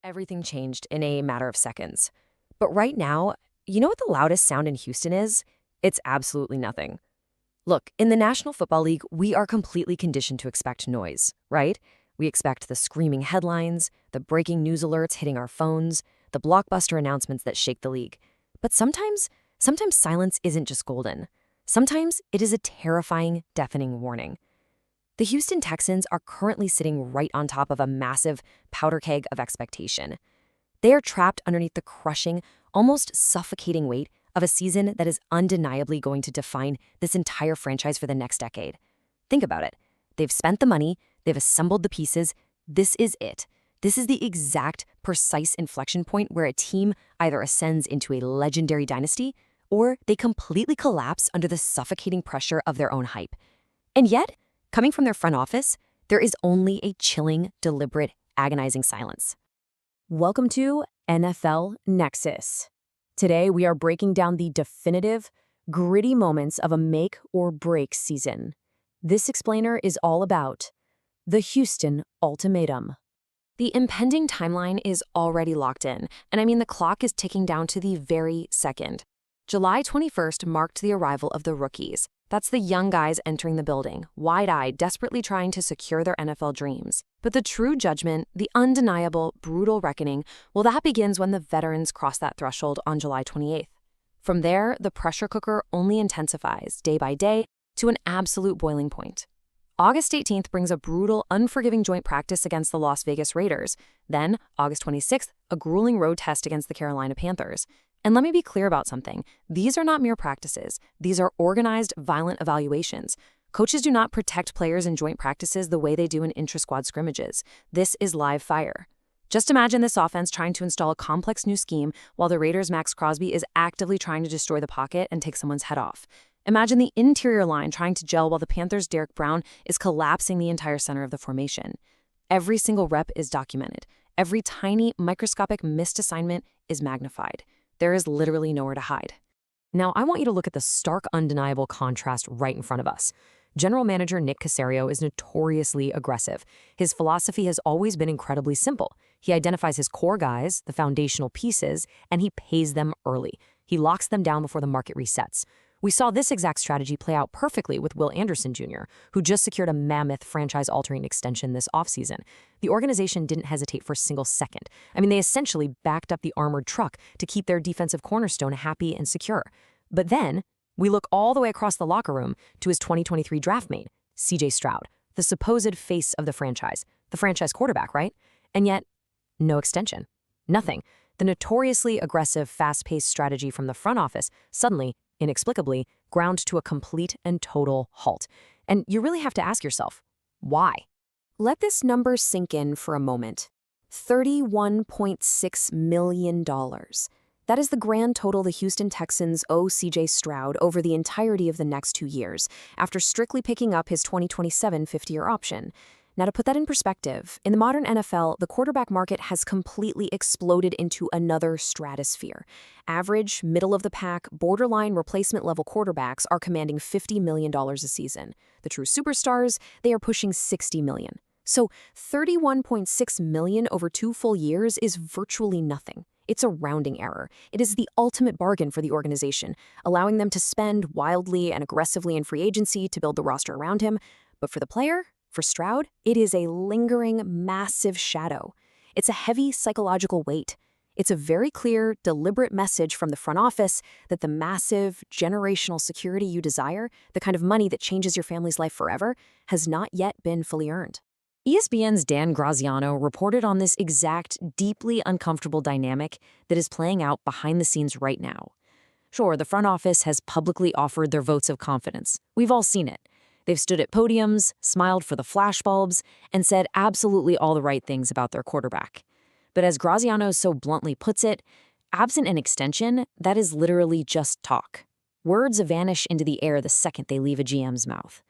Everything changed in a matter of seconds. But right now, you know what the loudest sound in Houston is? It's absolutely nothing. Look, in the National Football League, we are completely conditioned to expect noise, right? We expect the screaming headlines, the breaking news alerts hitting our phones, the blockbuster announcements that shake the league. But sometimes silence isn't just golden. Sometimes it is a terrifying, deafening warning. The Houston Texans are currently sitting right on top of a massive powder keg of expectation. They are trapped underneath the crushing, almost suffocating weight of a season that is undeniably going to define this entire franchise for the next decade. Think about it. They've spent the money, they've assembled the pieces. This is it. This is the exact, precise inflection point where a team either ascends into a legendary dynasty or they completely collapse under the suffocating pressure of their own hype. And yet, coming from their front office, there is only a chilling, deliberate, agonizing silence. Welcome to NFL Nexus. Today, we are breaking down the definitive, gritty moments of a make or break season. This explainer is all about the Houston Ultimatum. The impending timeline is already locked in, and I mean the clock is ticking down to the very second. July 21st marked the arrival of the rookies. That's the young guys entering the building, wide-eyed, desperately trying to secure their NFL dreams. But the true judgment, the undeniable, brutal reckoning, well, that begins when the veterans cross that threshold on July 28th. From there, the pressure cooker only intensifies, day by day, to an absolute boiling point. August 18th brings a brutal, unforgiving joint practice against the Las Vegas Raiders. Then, August 26th, a grueling road test against the Carolina Panthers. And let me be clear about something. These are not mere practices. These are organized, violent evaluations. Coaches do not protect players in joint practices the way they do in intra-squad scrimmages. This is live fire. Just imagine this offense trying to install a complex new scheme while the Raiders' Max Crosby is actively trying to destroy the pocket and take someone's head off. Imagine the interior line trying to gel while the Panthers' Derek Brown is collapsing the entire center of the formation. Every single rep is documented. Every tiny, microscopic missed assignment is magnified. There is literally nowhere to hide. Now, I want you to look at the stark, undeniable contrast right in front of us. General Manager Nick Caserio is notoriously aggressive. His philosophy has always been incredibly simple. He identifies his core guys, the foundational pieces, and he pays them early. He locks them down before the market resets. We saw this exact strategy play out perfectly with Will Anderson Jr., who just secured a mammoth franchise-altering extension this offseason. The organization didn't hesitate for a single second. I mean, they essentially backed up the armored truck to keep their defensive cornerstone happy and secure. But then, we look all the way across the locker room to his 2023 draft mate, CJ Stroud, the supposed face of the franchise quarterback, right? And yet, no extension. Nothing. The notoriously aggressive, fast-paced strategy from the front office suddenly, inexplicably, ground to a complete and total halt. And you really have to ask yourself, why? Let this number sink in for a moment. $31.6 million. That is the grand total the Houston Texans owe CJ Stroud over the entirety of the next 2 years, after strictly picking up his 2027 50-year option. Now, to put that in perspective, in the modern NFL, the quarterback market has completely exploded into another stratosphere. Average, middle-of-the-pack, borderline replacement-level quarterbacks are commanding $50 million a season. The true superstars, they are pushing $60 million. So $31.6 million over 2 full years is virtually nothing. It's a rounding error. It is the ultimate bargain for the organization, allowing them to spend wildly and aggressively in free agency to build the roster around him. But for the player, for Stroud, it is a lingering, massive shadow. It's a heavy psychological weight. It's a very clear, deliberate message from the front office that the massive, generational security you desire, the kind of money that changes your family's life forever, has not yet been fully earned. ESPN's Dan Graziano reported on this exact, deeply uncomfortable dynamic that is playing out behind the scenes right now. Sure, the front office has publicly offered their votes of confidence. We've all seen it. They've stood at podiums, smiled for the flashbulbs, and said absolutely all the right things about their quarterback. But as Graziano so bluntly puts it, absent an extension, that is literally just talk. Words vanish into the air the second they leave a GM's mouth.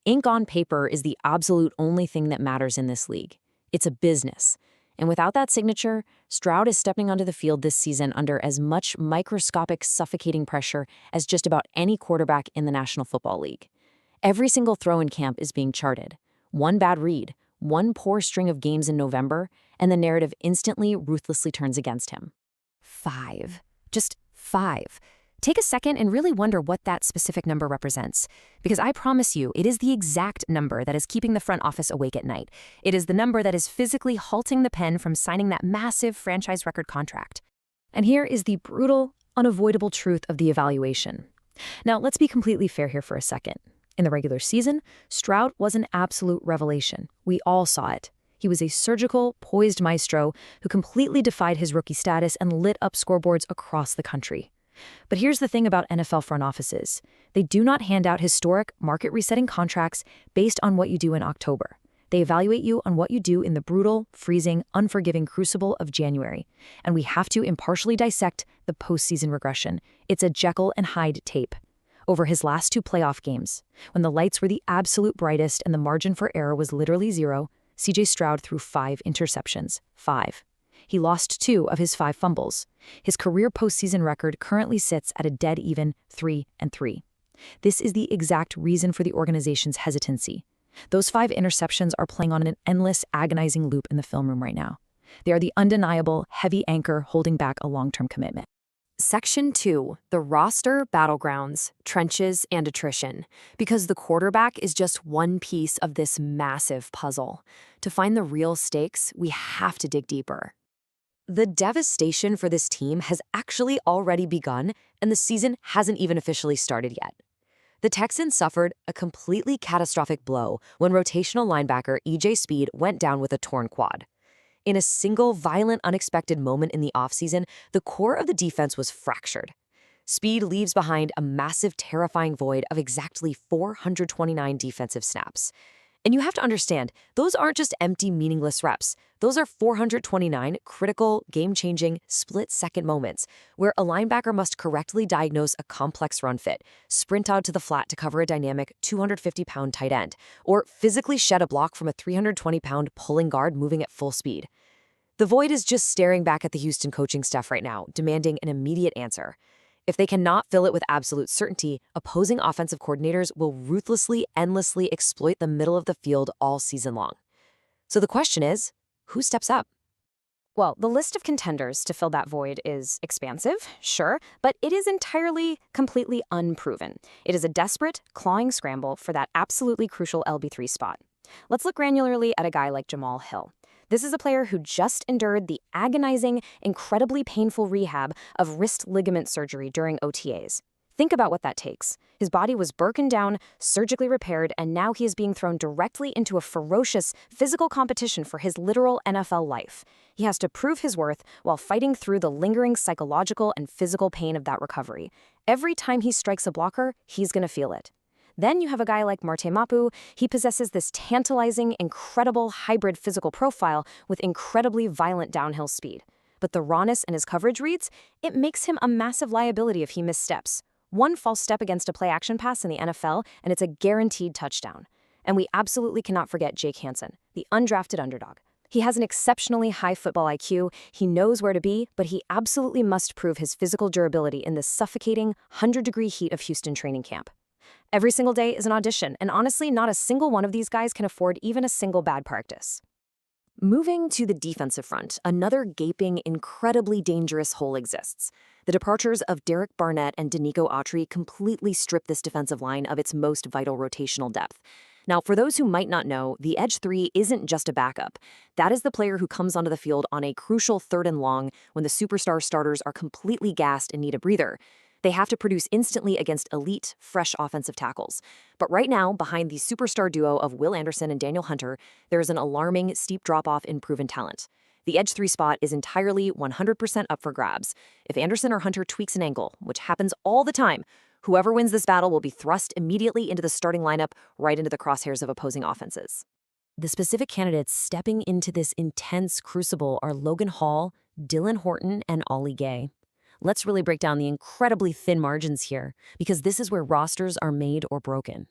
Ink on paper is the absolute only thing that matters in this league. It's a business. And without that signature, Stroud is stepping onto the field this season under as much microscopic, suffocating pressure as just about any quarterback in the National Football League. Every single throw in camp is being charted. One bad read, One poor string of games in November, and the narrative instantly, ruthlessly turns against him. 5. Just 5. Take a second and really wonder what that specific number represents. Because I promise you, it is the exact number that is keeping the front office awake at night. It is the number that is physically halting the pen from signing that massive franchise record contract. And here is the brutal, unavoidable truth of the evaluation. Now, let's be completely fair here for a second. In the regular season, Stroud was an absolute revelation. We all saw it. He was a surgical, poised maestro who completely defied his rookie status and lit up scoreboards across the country. But here's the thing about NFL front offices. They do not hand out historic, market-resetting contracts based on what you do in October. They evaluate you on what you do in the brutal, freezing, unforgiving crucible of January. And we have to impartially dissect the postseason regression. It's a Jekyll and Hyde tape. Over his last 2 playoff games, when the lights were the absolute brightest and the margin for error was literally 0, C.J. Stroud threw 5 interceptions. 5. He lost 2 of his 5 fumbles. His career postseason record currently sits at a dead-even 3-3. This is the exact reason for the organization's hesitancy. Those 5 interceptions are playing on an endless, agonizing loop in the film room right now. They are the undeniable, heavy anchor holding back a long-term commitment. Section 2, the roster, battlegrounds, trenches, and attrition, because the quarterback is just one piece of this massive puzzle. To find the real stakes, we have to dig deeper. The devastation for this team has actually already begun, and the season hasn't even officially started yet. The Texans suffered a completely catastrophic blow when rotational linebacker E.J. Speed went down with a torn quad. In a single, violent, unexpected moment in the offseason, the core of the defense was fractured. Speed leaves behind a massive, terrifying void of exactly 429 defensive snaps. And you have to understand, those aren't just empty, meaningless reps. Those are 429 critical, game-changing, split-second moments where a linebacker must correctly diagnose a complex run fit, sprint out to the flat to cover a dynamic 250-pound tight end, or physically shed a block from a 320-pound pulling guard moving at full speed. The void is just staring back at the Houston coaching staff right now, demanding an immediate answer. If they cannot fill it with absolute certainty, opposing offensive coordinators will ruthlessly, endlessly exploit the middle of the field all season long. So the question is, who steps up? Well, the list of contenders to fill that void is expansive, sure, but it is entirely, completely unproven. It is a desperate, clawing scramble for that absolutely crucial LB3 spot. Let's look granularly at a guy like Jamal Hill. This is a player who just endured the agonizing, incredibly painful rehab of wrist ligament surgery during OTAs. Think about what that takes. His body was broken down, surgically repaired, and now he is being thrown directly into a ferocious physical competition for his literal NFL life. He has to prove his worth while fighting through the lingering psychological and physical pain of that recovery. Every time he strikes a blocker, he's going to feel it. Then you have a guy like Marte Mapu. He possesses this tantalizing, incredible hybrid physical profile with incredibly violent downhill speed. But the rawness in his coverage reads, it makes him a massive liability if he missteps. One false step against a play-action pass in the NFL, and it's a guaranteed touchdown. And we absolutely cannot forget Jake Hansen, the undrafted underdog. He has an exceptionally high football IQ, he knows where to be, but he absolutely must prove his physical durability in the suffocating, 100-degree heat of Houston training camp. Every single day is an audition, and honestly, not a single one of these guys can afford even a single bad practice. Moving to the defensive front, another gaping, incredibly dangerous hole exists. The departures of Derek Barnett and Danico Autry completely strip this defensive line of its most vital rotational depth. Now, for those who might not know, the edge 3 isn't just a backup. That is the player who comes onto the field on a crucial 3rd and long when the superstar starters are completely gassed and need a breather. They have to produce instantly against elite, fresh offensive tackles. But right now, behind the superstar duo of Will Anderson and Daniel Hunter, there is an alarming, steep drop-off in proven talent. The edge 3 spot is entirely 100% up for grabs. If Anderson or Hunter tweaks an ankle, which happens all the time, whoever wins this battle will be thrust immediately into the starting lineup, right into the crosshairs of opposing offenses. The specific candidates stepping into this intense crucible are Logan Hall, Dylan Horton, and Ollie Gay. Let's really break down the incredibly thin margins here, because this is where rosters are made or broken.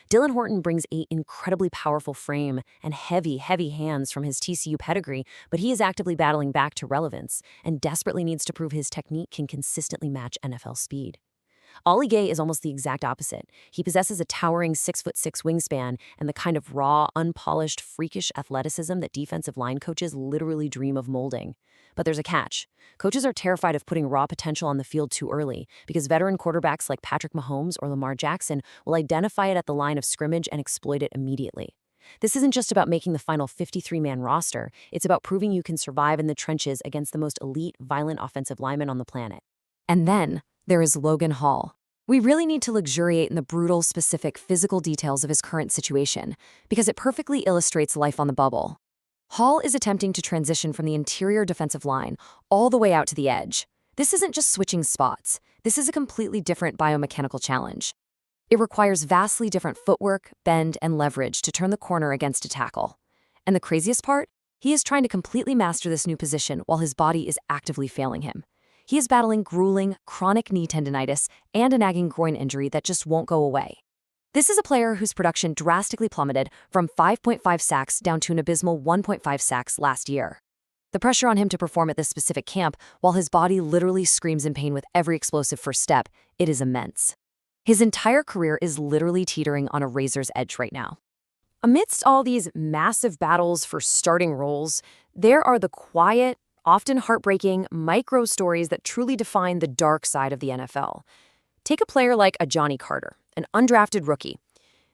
Dylan Horton brings an incredibly powerful frame and heavy, heavy hands from his TCU pedigree, but he is actively battling back to relevance and desperately needs to prove his technique can consistently match NFL speed. Ali Gay is almost the exact opposite. He possesses a towering 6'6" wingspan and the kind of raw, unpolished, freakish athleticism that defensive line coaches literally dream of molding. But there's a catch. Coaches are terrified of putting raw potential on the field too early because veteran quarterbacks like Patrick Mahomes or Lamar Jackson will identify it at the line of scrimmage and exploit it immediately. This isn't just about making the final 53-man roster, it's about proving you can survive in the trenches against the most elite, violent offensive linemen on the planet. And then, there is Logan Hall. We really need to luxuriate in the brutal, specific physical details of his current situation, because it perfectly illustrates life on the bubble. Hall is attempting to transition from the interior defensive line all the way out to the edge. This isn't just switching spots. This is a completely different biomechanical challenge. It requires vastly different footwork, bend, and leverage to turn the corner against a tackle. And the craziest part? He is trying to completely master this new position while his body is actively failing him. He is battling grueling, chronic knee tendinitis and a nagging groin injury that just won't go away. This is a player whose production drastically plummeted from 5.5 sacks down to an abysmal 1.5 sacks last year. The pressure on him to perform at this specific camp, while his body literally screams in pain with every explosive first step, it is immense. His entire career is literally teetering on a razor's edge right now. Amidst all these massive battles for starting roles, there are the quiet, often heartbreaking, micro stories that truly define the dark side of the NFL. Take a player like a Johnny Carter, an undrafted rookie.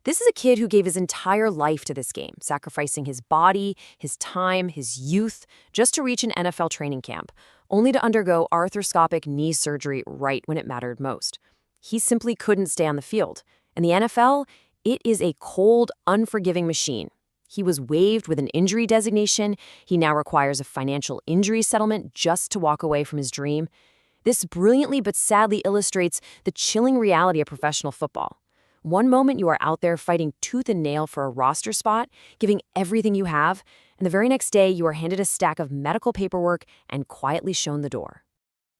This is a kid who gave his entire life to this game, sacrificing his body, his time, his youth, just to reach an NFL training camp, only to undergo arthroscopic knee surgery right when it mattered most. He simply couldn't stay on the field. And the NFL, it is a cold, unforgiving machine. He was waived with an injury designation. He now requires a financial injury settlement just to walk away from his dream. This brilliantly but sadly illustrates the chilling reality of professional football. One moment you are out there fighting tooth and nail for a roster spot, giving everything you have, and the very next day you are handed a stack of medical paperwork and quietly shown the door.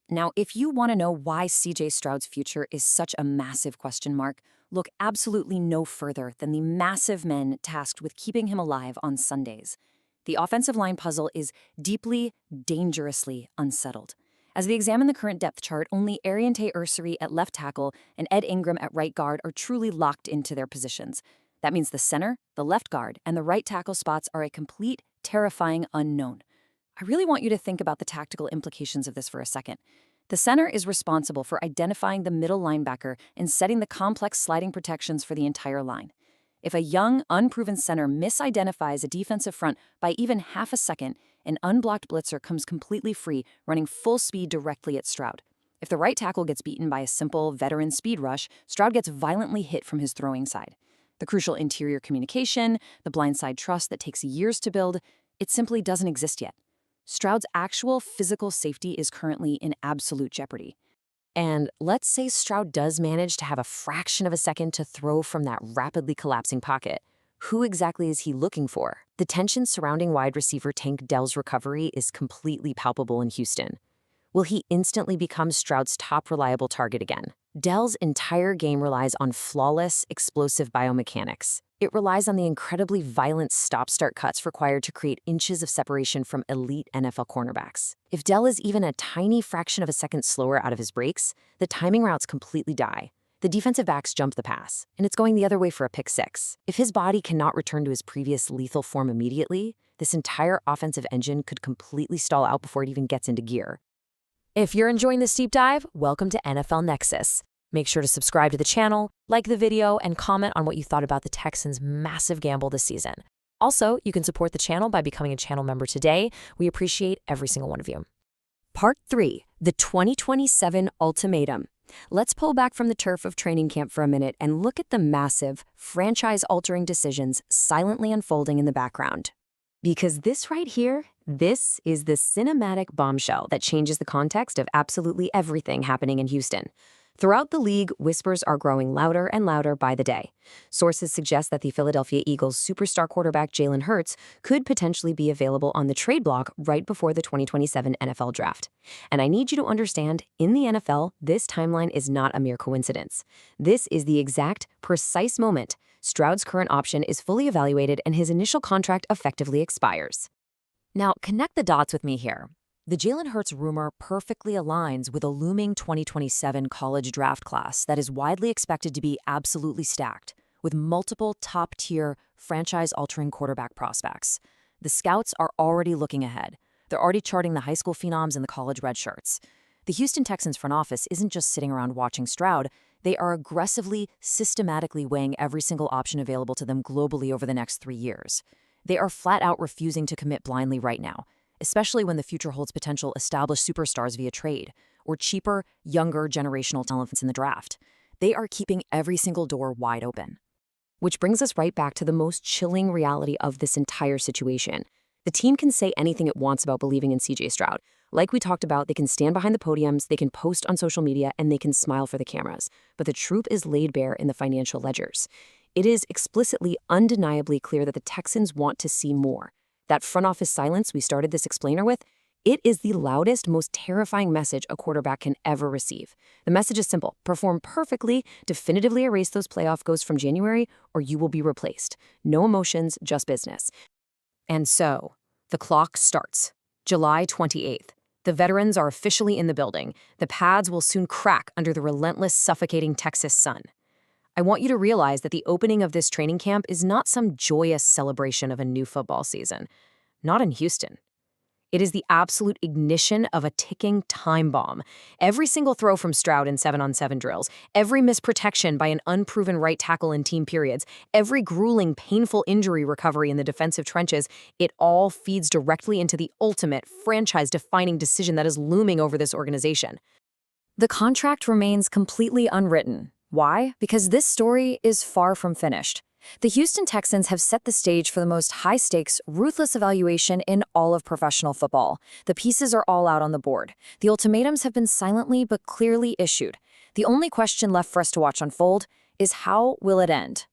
Now, if you want to know why C.J. Stroud's future is such a massive question mark, look absolutely no further than the massive men tasked with keeping him alive on Sundays. The offensive line puzzle is deeply, dangerously unsettled. As we examine the current depth chart, only Ariante Ursary at left tackle and Ed Ingram at right guard are truly locked into their positions. That means the center, the left guard, and the right tackle spots are a complete, terrifying unknown. I really want you to think about the tactical implications of this for a second. The center is responsible for identifying the middle linebacker and setting the complex sliding protections for the entire line. If a young, unproven center misidentifies a defensive front by even half a second, an unblocked blitzer comes completely free, running full speed directly at Stroud. If the right tackle gets beaten by a simple, veteran speed rush, Stroud gets violently hit from his throwing side. The crucial interior communication, the blindside trust that takes years to build, it simply doesn't exist yet. Stroud's actual physical safety is currently in absolute jeopardy. And let's say Stroud does manage to have a fraction of a second to throw from that rapidly collapsing pocket. Who exactly is he looking for? The tension surrounding wide receiver Tank Dell's recovery is completely palpable in Houston. Will he instantly become Stroud's top reliable target again? Dell's entire game relies on flawless, explosive biomechanics. It relies on the incredibly violent stop-start cuts required to create inches of separation from elite NFL cornerbacks. If Dell is even a tiny fraction of a second slower out of his breaks, the timing routes completely die. The defensive backs jump the pass, and it's going the other way for a pick six. If his body cannot return to his previous lethal form immediately, this entire offensive engine could completely stall out before it even gets into gear. If you're enjoying this deep dive, welcome to NFL Nexus. Make sure to subscribe to the channel, like the video, and comment on what you thought about the Texans' massive gamble this season. Also, you can support the channel by becoming a channel member today. We appreciate every single one of you. Part 3, the 2027 Ultimatum. Let's pull back from the turf of training camp for a minute and look at the massive, franchise-altering decisions silently unfolding in the background. Because this right here, this is the cinematic bombshell that changes the context of absolutely everything happening in Houston. Throughout the league, whispers are growing louder and louder by the day. Sources suggest that the Philadelphia Eagles' superstar quarterback Jalen Hurts could potentially be available on the trade block right before the 2027 NFL Draft. And I need you to understand, in the NFL, this timeline is not a mere coincidence. This is the exact, precise moment Stroud's current option is fully evaluated and his initial contract effectively expires. Now, connect the dots with me here. The Jalen Hurts rumor perfectly aligns with a looming 2027 college draft class that is widely expected to be absolutely stacked, with multiple top-tier, franchise-altering quarterback prospects. The scouts are already looking ahead. They're already charting the high school phenoms and the college redshirts. The Houston Texans front office isn't just sitting around watching Stroud. They are aggressively, systematically weighing every single option available to them globally over the next 3 years. They are flat out refusing to commit blindly right now, especially when the future holds potential established superstars via trade or cheaper, younger generational talents in the draft. They are keeping every single door wide open. Which brings us right back to the most chilling reality of this entire situation. The team can say anything it wants about believing in CJ Stroud. Like we talked about, they can stand behind the podiums, they can post on social media, and they can smile for the cameras. But the truth is laid bare in the financial ledgers. It is explicitly, undeniably clear that the Texans want to see more. That front office silence we started this explainer with, it is the loudest, most terrifying message a quarterback can ever receive. The message is simple: perform perfectly, definitively erase those playoff goals from January, or you will be replaced. No emotions, just business. And so, the clock starts. July 28th. The veterans are officially in the building. The pads will soon crack under the relentless, suffocating Texas sun. I want you to realize that the opening of this training camp is not some joyous celebration of a new football season. Not in Houston. It is the absolute ignition of a ticking time bomb. Every single throw from Stroud in 7-on-7 drills, every misprotection by an unproven right tackle in team periods, every grueling, painful injury recovery in the defensive trenches, it all feeds directly into the ultimate franchise-defining decision that is looming over this organization. The contract remains completely unwritten. Why? Because this story is far from finished. The Houston Texans have set the stage for the most high-stakes, ruthless evaluation in all of professional football. The pieces are all out on the board. The ultimatums have been silently but clearly issued. The only question left for us to watch unfold is, how will it end?